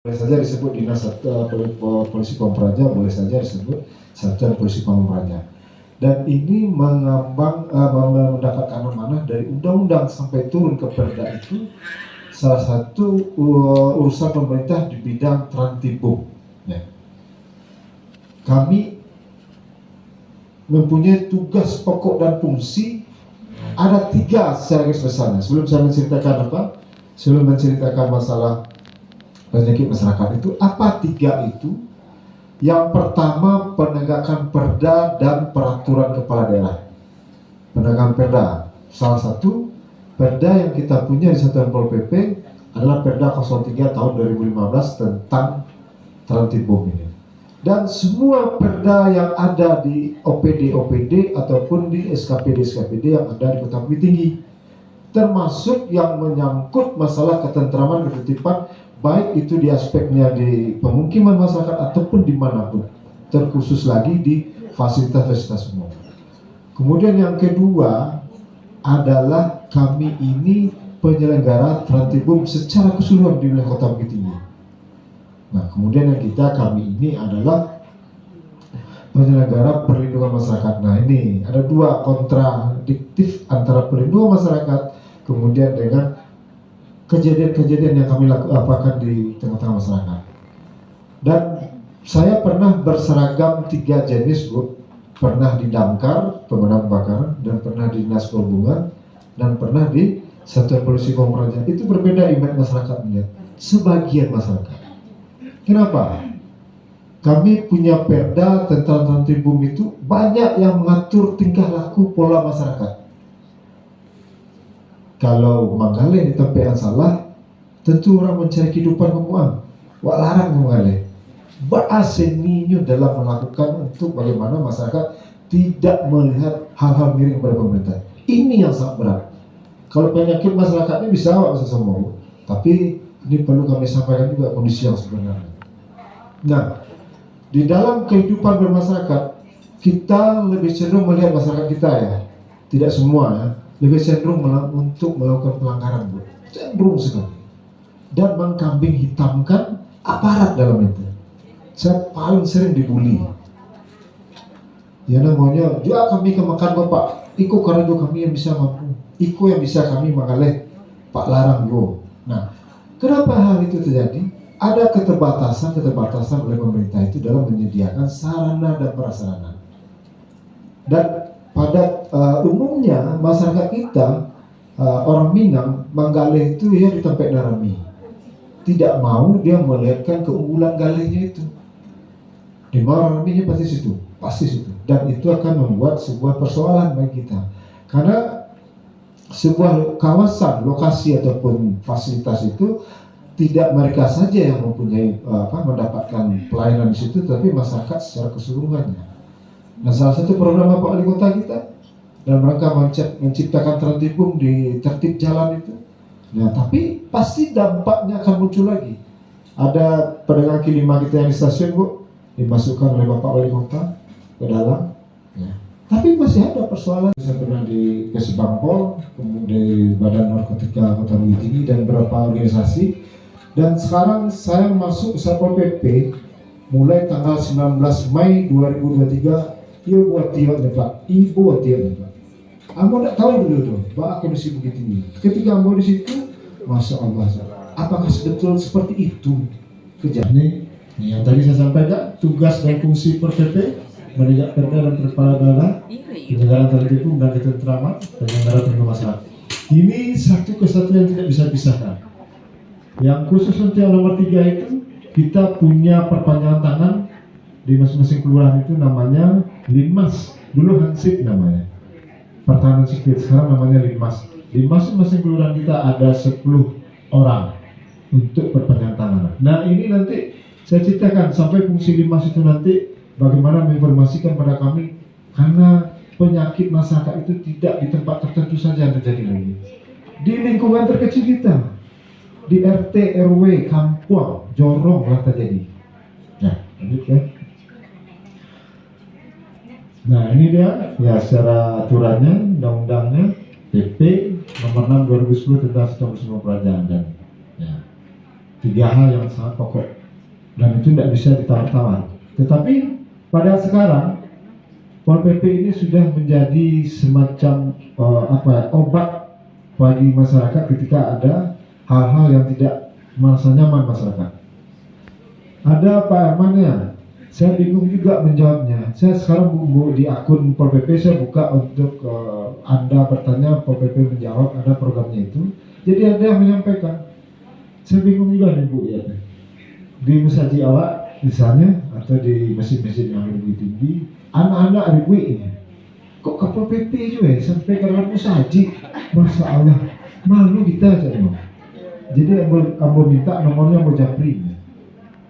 boleh saja disebut dinas polisi Pamung Praja, boleh saja disebut satuan polisi Pamung Praja. Dan ini mendapatkan amanah dari undang-undang sampai turun ke perda itu salah satu urusan pemerintah di bidang Trantibum. Ya. Kami mempunyai tugas pokok dan fungsi ada 3 secara garis besarnya. Sebelum saya menceritakan masalah penyakit masyarakat itu, apa 3 itu? Yang pertama, penegakan perda dan peraturan kepala daerah. Penegakan perda, salah satu perda yang kita punya di Satuan Pol PP adalah Perda 03 tahun 2015 tentang Trantibum ini. Dan semua perda yang ada di OPD ataupun di SKPD yang ada di Kota Bukit Tinggi, termasuk yang menyangkut masalah ketentraman ketertiban, baik itu di aspeknya di pemukiman masyarakat ataupun dimanapun, terkhusus lagi di fasilitas-fasilitas umum. Kemudian yang kedua adalah kami ini penyelenggara Trantibum secara keseluruhan di wilayah Kota Bukit Tinggi. Nah, kemudian yang kami ini adalah penyelenggara perlindungan masyarakat. Nah, ini ada 2 kontradiktif antara perlindungan masyarakat kemudian dengan kejadian-kejadian yang kami lakukan di tengah-tengah masyarakat. Dan saya pernah berseragam 3 jenis, Bu. Pernah di Damkar, pemadam kebakaran, dan pernah di Dinas Perhubungan, dan pernah di Satuan Polisi Pamung Praja. Itu berbeda impact masyarakat melihat. Sebagian masyarakat. Kenapa? Kami punya perda tentang Trantibum itu banyak yang mengatur tingkah laku pola masyarakat. Kalau manggaleh di tempat yang salah, tentu orang mencari kehidupan kemuang. Wak larang manggaleh. Beraseninyo dalam melakukan untuk bagaimana masyarakat tidak melihat hal-hal miring kepada pemerintah. Ini yang sangat berat. Kalau penyakit masyarakatnya bisa awak semua, tapi ini perlu kami sampaikan juga kondisi yang sebenarnya. Nah, di dalam kehidupan bermasyarakat, kita lebih cenderung melihat masyarakat kita ya, tidak semua ya, lebih cenderung untuk melakukan pelanggaran, Bu. Cenderung sekali. Dan mengkambing hitamkan aparat dalam itu. Saya paling sering dibully. Ya namanya, juga kami ke makan Bapak, iko karena juga kami yang bisa mampu, iko yang bisa kami mengalih Pak larang yo. Nah, kenapa hal itu terjadi? Ada keterbatasan oleh pemerintah itu dalam menyediakan sarana dan prasarana. Dan pada umumnya masyarakat kita, orang Minang, manggaleh itu ya di tempat narami. Tidak mau dia melihatkan keunggulan galehnya itu. Di mana naraminya pasti situ. Dan itu akan membuat sebuah persoalan bagi kita. Karena sebuah kawasan, lokasi ataupun fasilitas itu tidak mereka saja yang mempunyai mendapatkan pelayanan di situ, tapi masyarakat secara keseluruhannya. Nah, salah satu program Bapak Wali Kota kita dalam rangka menciptakan Trantibum di tertib jalan itu. Nah, tapi pasti dampaknya akan muncul lagi. Ada pedagang kaki 5 kita yang di stasiun, Bu, dimasukkan oleh Bapak Wali Kota ke dalam. Ya. Tapi masih ada persoalan. Saya pernah di Kesbangpol, kemudian di Badan Narkotika Kota Bukit Tinggi dan beberapa organisasi. Dan sekarang saya masuk Satpol PP mulai tanggal 19 Mei 2023. Ibu buat tiap. Amo tidak tahu dulu tuh, bahwa kondisi Bukit Tinggi. Ketika Amo di situ, Masya Allah, apakah betul seperti itu kejadian? Yang tadi saya sampaikan, tugas dan fungsi per PP menegak perda dan kepala daerah, penyelenggara Trantibum dan ketentraman, penyelenggara perlindungan masyarakat. Ini satu kesatuan yang tidak bisa dipisahkan. Yang khusus untuk yang nomor 3 itu, kita punya perpanjangan tangan di masing-masing kelurahan itu namanya Linmas. Dulu Hansip namanya, pertahanan sipil, sekarang namanya Linmas. Di masing-masing kelurahan kita ada 10 orang untuk perpanjangan tangan. Nah, ini nanti saya ceritakan sampai fungsi Linmas itu nanti bagaimana menginformasikan pada kami, karena penyakit masyarakat itu tidak di tempat tertentu saja yang terjadi lagi. Di lingkungan terkecil kita, di RT, RW, kampung, jorong lah terjadi. Nah, lanjut ya. Nah, ini dia ya secara aturannya, undang-undangnya PP nomor 6 2010 tentang sistem Pamung Praja dan ya. tiga hal yang sangat pokok dan itu tidak bisa ditawar-tawar. Tetapi pada sekarang Pol PP ini sudah menjadi semacam obat bagi masyarakat ketika ada hal-hal yang tidak merasa nyaman masyarakat. Ada Pak Herman ya, saya bingung juga menjawabnya. Saya sekarang di akun Pol PP saya buka untuk Anda bertanya, Pol PP menjawab, ada programnya itu. Jadi ada yang menyampaikan. Saya bingung juga nih Bu ya. Di Musaji awak misalnya atau di mesin-mesin yang lebih tinggi, anak-anak ribu ini. Kok ke Pol PP juga ya sampai ke dalam Musaji? Masya Allah, malu kita aja. Jadi ambo minta nomornya mau japri.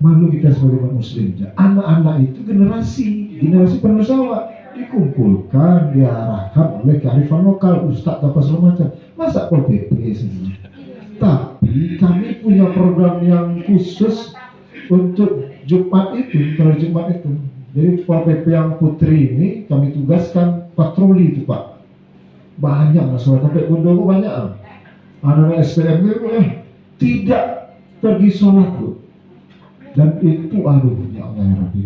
Malu kita sebagai umat muslim. Anak-anak itu generasi penerus awak dikumpulkan, diarahkan oleh kearifan lokal, ustadz apa segala macam. Masa Pol PP sendiri? Tapi kami punya program yang khusus untuk Jumat itu, kalau Jumat itu. Jadi Pol PP yang putri ini kami tugaskan patroli itu Pak. Banyak masalah, sampai Bundowo banyak. Anak-anak SPM itu tidak pergi sholat Bu. Dan itu aduh ya Allah ya Rabbi,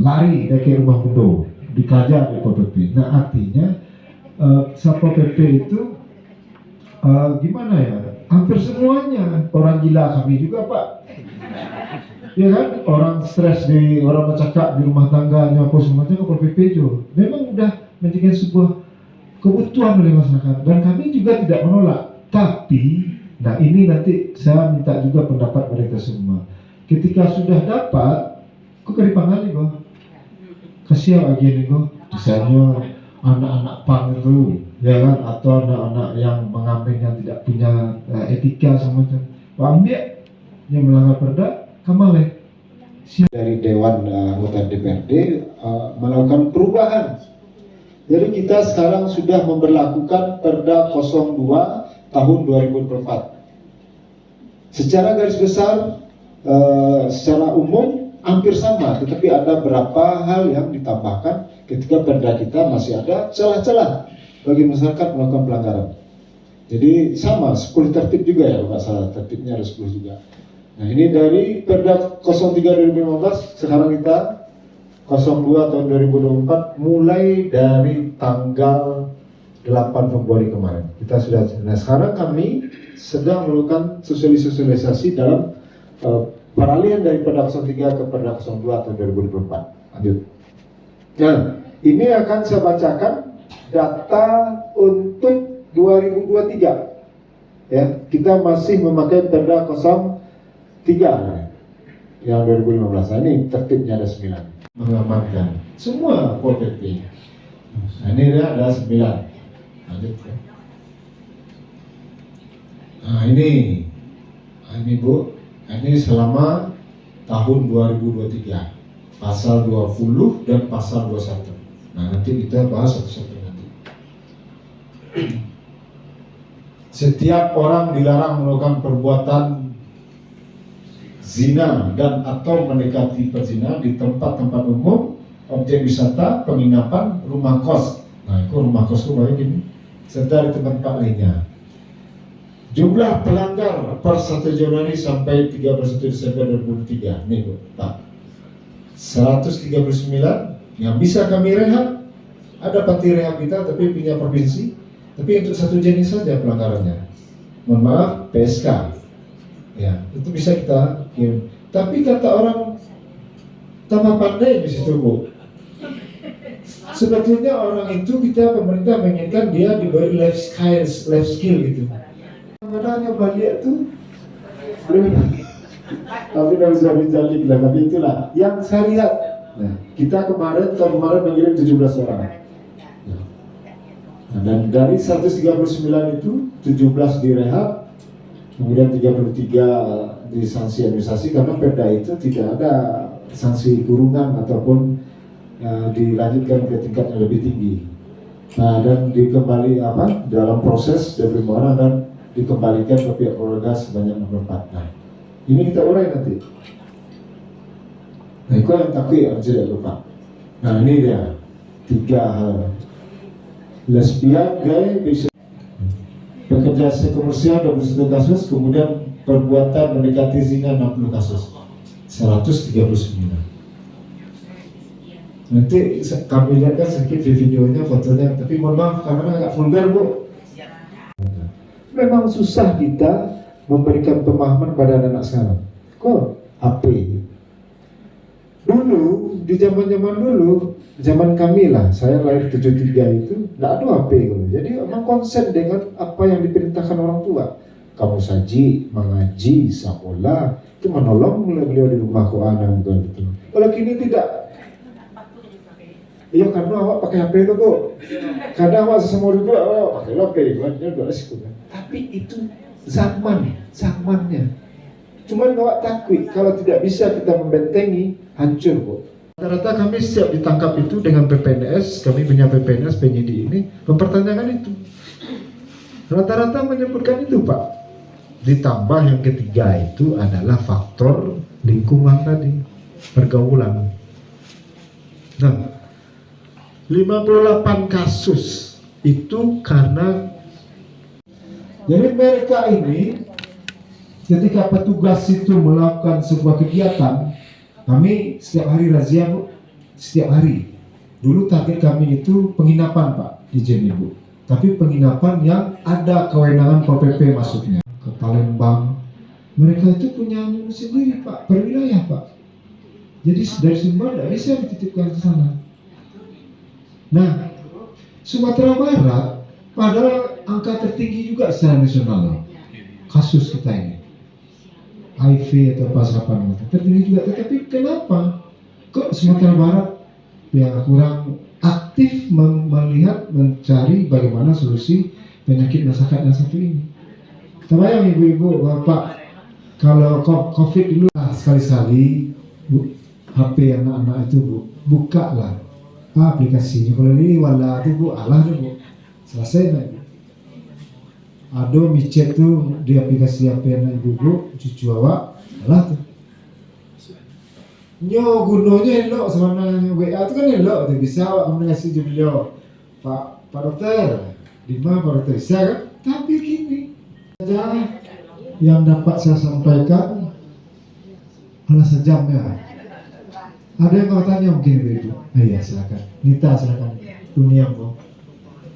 lari dari rumah Bundowo dikajar di Pol PP. Nah artinya Satpol PP itu gimana ya, hampir semuanya orang gila kami juga Pak. Ya kan, orang stres orang bercakap di rumah tangganya apa semuanya ke Pol PP itu memang udah menjadi sebuah kebutuhan oleh masyarakat dan kami juga tidak menolak. Tapi nah ini nanti saya minta juga pendapat mereka semua. Ketika sudah dapat, kok keripangan nih kok? Kasihan lagi nih kok. Misalnya anak-anak pang itu, ya kan? Atau anak-anak yang mengamen yang tidak punya etika semacam. Pak ambil yang melanggar perda, kamale. Dari Dewan Anggota DPRD melakukan perubahan. Jadi kita sekarang sudah memberlakukan Perda 02 tahun 2024. Secara garis besar, secara umum hampir sama, tetapi ada beberapa hal yang ditambahkan ketika perda kita masih ada celah-celah bagi masyarakat melakukan pelanggaran. Jadi sama, 10 tertib juga ya, kalau nggak salah tertibnya ada 10 juga. Nah ini dari Perda 03 2015, sekarang kita 02 tahun 2024, mulai dari tanggal 8 Februari kemarin kita sudah. Nah sekarang kami sedang melakukan sosialisasi dalam peralihan dari Perda 03 ke Perda 02 tahun 2024. Lanjut. Nah, ini akan saya bacakan data untuk 2023. Ya, kita masih memakai Perda 03 yang 2015. Nah, ini tertibnya ada 9. Mengamankan semua Pol PP. Nah, ini dia ada 9. Lanjut. Nah, ini Bu. Ini selama tahun 2023, pasal 20 dan pasal 21. Nah nanti kita bahas satu-satu nanti. Setiap orang dilarang melakukan perbuatan zina dan atau mendekati perzina di tempat-tempat umum, objek wisata, penginapan, rumah kos. Nah itu rumah kos itu banyak ini, serta di tempat-tempat lainnya. Jumlah pelanggar per 1 Januari sampai 31 Desember 2023 nih Pak, 139 yang bisa kami rehab. Ada panti rehab kita tapi punya provinsi, tapi untuk 1 jenis saja pelanggarannya. Mohon maaf, PSK ya, itu bisa kita kirim. Tapi kata orang tambah pandai di situ Bu, sebetulnya orang itu pemerintah menginginkan dia diberi life skill gitu. Sebenarnya balik itu tapi tidak bisa dijalik lah, tapi itulah yang saya lihat. Nah, kita tahun kemarin mengirim 17 orang. Nah, dan dari 139 itu 17 direhab, kemudian 33 disanksi administrasi karena perda itu tidak ada sanksi kurungan ataupun dilanjutkan ke tingkat yang lebih tinggi. Nah, dan dikembali dalam proses 25 orang dan dikembalikan ke pihak keluarga sebanyak 64. Nah, ini kita urai nanti. Nah, itu yang takut yang tidak lupa. Nah, ini dia 3 hal. Lesbian, gay, bisa pekerja komersial 21 kasus, kemudian perbuatan mendekati zina 60 kasus, 139. Nanti kami lihatkan sedikit di videonya, fotonya, tapi mohon maaf karena agak vulgar Bu. Memang susah kita memberikan pemahaman pada anak-anak sekarang. Kok HP? Dulu, di zaman dulu, zaman kami lah, saya lahir 73 itu, tidak ada HP gitu. Jadi memang konsen dengan apa yang diperintahkan orang tua. Kamu saji, mengaji, sekolah, itu menolong beliau di rumah anak gitu. Kalau kini tidak. Iya karena awak pakai HP itu Bu. Kadang awak sesama duduk awak pakai HP, buatnya dua resiko kan. Tapi itu zamannya. Cuman awak takut kalau tidak bisa kita membentengi, hancur Bu. Rata-rata kami siap ditangkap itu dengan PPNS, kami punya PPNS penyidik ini mempertanyakan itu. Rata-rata menyebutkan itu Pak. Ditambah yang ketiga itu adalah faktor lingkungan tadi, pergaulan. Nah, 58 kasus itu karena jadi mereka ini ketika petugas itu melakukan sebuah kegiatan, kami setiap hari razia Bu, setiap hari. Dulu target kami itu penginapan Pak di Jember Bu, tapi penginapan yang ada kewenangan Pol PP masuknya ke Palembang. Mereka itu punya sendiri Pak, per wilayah Pak. Jadi dari Sumbar tidak bisa dititipkan ke sana. Nah, Sumatera Barat padahal angka tertinggi juga secara nasional kasus kita ini. HIV atau pasapan tertinggi juga, tetapi kenapa kok Sumatera Barat yang kurang aktif melihat mencari bagaimana solusi penyakit masyarakat yang satu ini. Terbayang ibu-ibu, bapak, kalau COVID dulu sekali-sekali HP anak-anak itu Bu, buka lah aplikasinya. Kalau ini wala itu Bu, Allah tuh Bu, selesai lah. Ada micet tuh di aplikasi HP anak ibu Bu, cucu awak, Allah tuh. Nyo gunanya elok sebenarnya WA itu kan elok tuh, bisa awak komunikasi dengan beliau. Pak Dokter, di mana Pak Dokter bisa kan? Tapi gini saja yang dapat saya sampaikan hanya sejam ya. Ada yang mau tanya mungkin Ibu? Iya silakan. Nita silakan. Dunia Bu.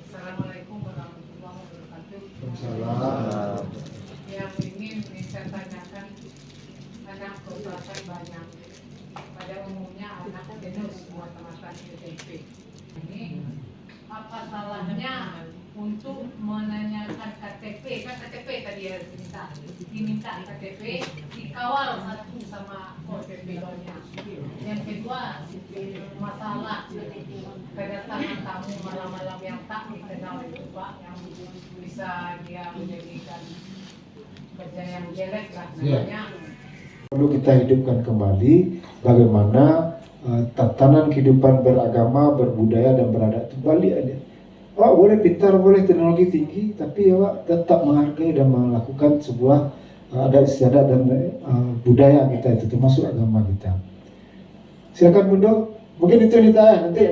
Assalamualaikum warahmatullahi wabarakatuh. Waalaikumsalam. Yang ingin saya tanyakan, anak kekuatan banyak. Pada umumnya anak jenuh semata-mata KTP. Ini apa salahnya untuk menanyakan KTP? Kan KTP tadi ya diminta KTP, dikawal satu sama OTP-nya. Yang kedua, masalah kedatangan tamu malam-malam yang tak dikenal itu Pak, yang bisa dia menjadikan kerja yang jelek lah namanya. Perlu kita hidupkan kembali bagaimana tatanan kehidupan beragama, berbudaya dan beradat itu balik aja. Awak boleh pintar, boleh teknologi tinggi, tapi awak tetap menghargai dan melakukan sebuah adat istiadat dan budaya kita itu, termasuk agama kita. Silakan Bunda, mungkin itu Nita nanti.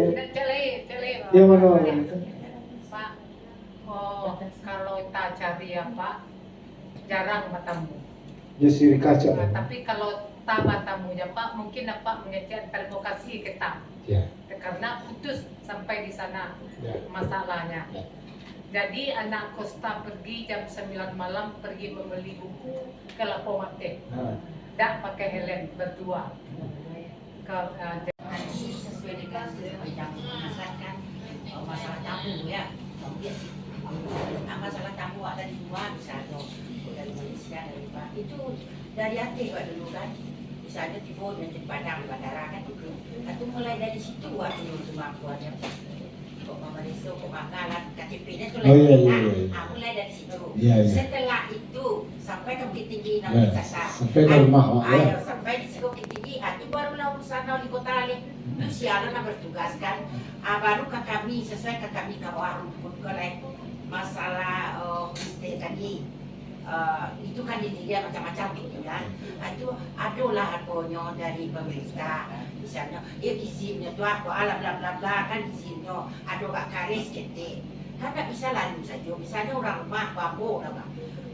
Ya mana? Pak, kalau kita cari ya Pak, jarang bertemu. Jadi kaca. Nah, tapi kalau tamu-tamunya Pak, mungkin Pak mengecek terima kasih kita. Ya. Karena putus sampai di sana Ya. masalahnya. Ya. Jadi anak Costa pergi jam 9 malam pergi membeli buku ke Lapo Mate. Tidak pakai helm berdua. Sesuai dengan yang berdasarkan masalah tamu ya. Masalah tamu ada di luar misalnya dari Malaysia dari Pak itu dari Aceh Pak dulu kan. Misalnya di Bon yang di Padang bandara kan itu. Itu mulai dari situ waktu kemampuannya. Kok Mama Deso, kok Makalan, KTP-nya itu lagi. Mulai dari situ. Setelah itu sampai ke Bukit Tinggi Nabi Sasa. Sampai ke rumah Ayo sampai di Bukit Tinggi, itu barulah urusan di kota lain. Itu siaran bertugas kan. Baru ke kami sesuai ke kami ke warung pun kalau masalah mesti tadi. Itu kan dia macam-macam gitu kan. Itu adalah apanya dari pemerintah misalnya izinnya tuh aku ala bla bla bla kan izinnya ada gak karis gitu kan gak bisa lalu saja misalnya orang rumah bambu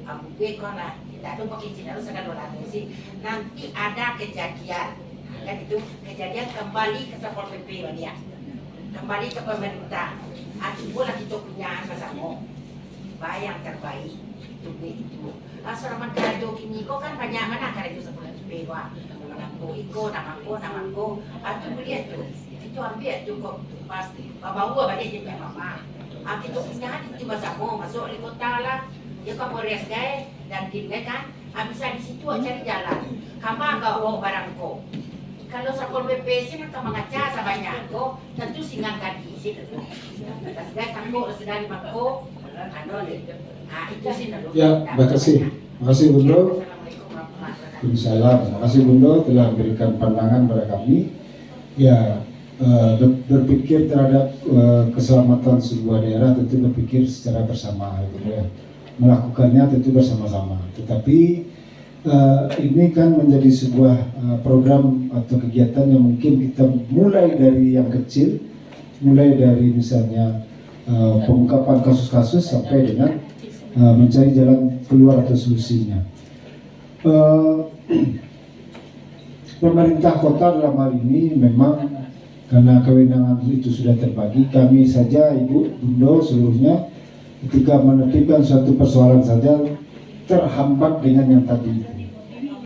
Aku bekon lah, tidak ada pakai cina sekali orang sih. Nanti ada kejadian, kan itu kejadian kembali ke Satpol PP dia, kembali ke pemerintah. Aku boleh kita punya bersama, bayang terbaik itu. Asal karajo kini kok kan banyak mana karajo Satpol PP wah, namaku, aku melihat tuh, itu ambil tuh kok pasti, bawa balik juga mama. Aku itu punya itu bersama masuk di kota lah. Ya kamu res gay dan gini kan, bisa di situ cari jalan. Kamu agak bawa barangku. Kalau Satpol PP sih nak mengaca sebanyak ko, tentu singan kaki sih tentu. Dan gay kamu sedang di bangko, itu sih tentu. Ya, makasih Bundo. Waalaikumsalam. Terima kasih Bundo telah memberikan pandangan pada kami. Ya, berpikir terhadap keselamatan sebuah daerah tentu berpikir secara bersama, gitu ya. Melakukannya tentu bersama-sama. Tetapi ini kan menjadi sebuah program atau kegiatan yang mungkin kita mulai dari yang kecil, mulai dari misalnya pengungkapan kasus-kasus sampai dengan mencari jalan keluar atau solusinya. Pemerintah kota dalam hal ini memang karena kewenangan itu sudah terbagi, kami saja Ibu, Bundo, seluruhnya ketika menertibkan suatu persoalan saja terhambat dengan yang tadi itu.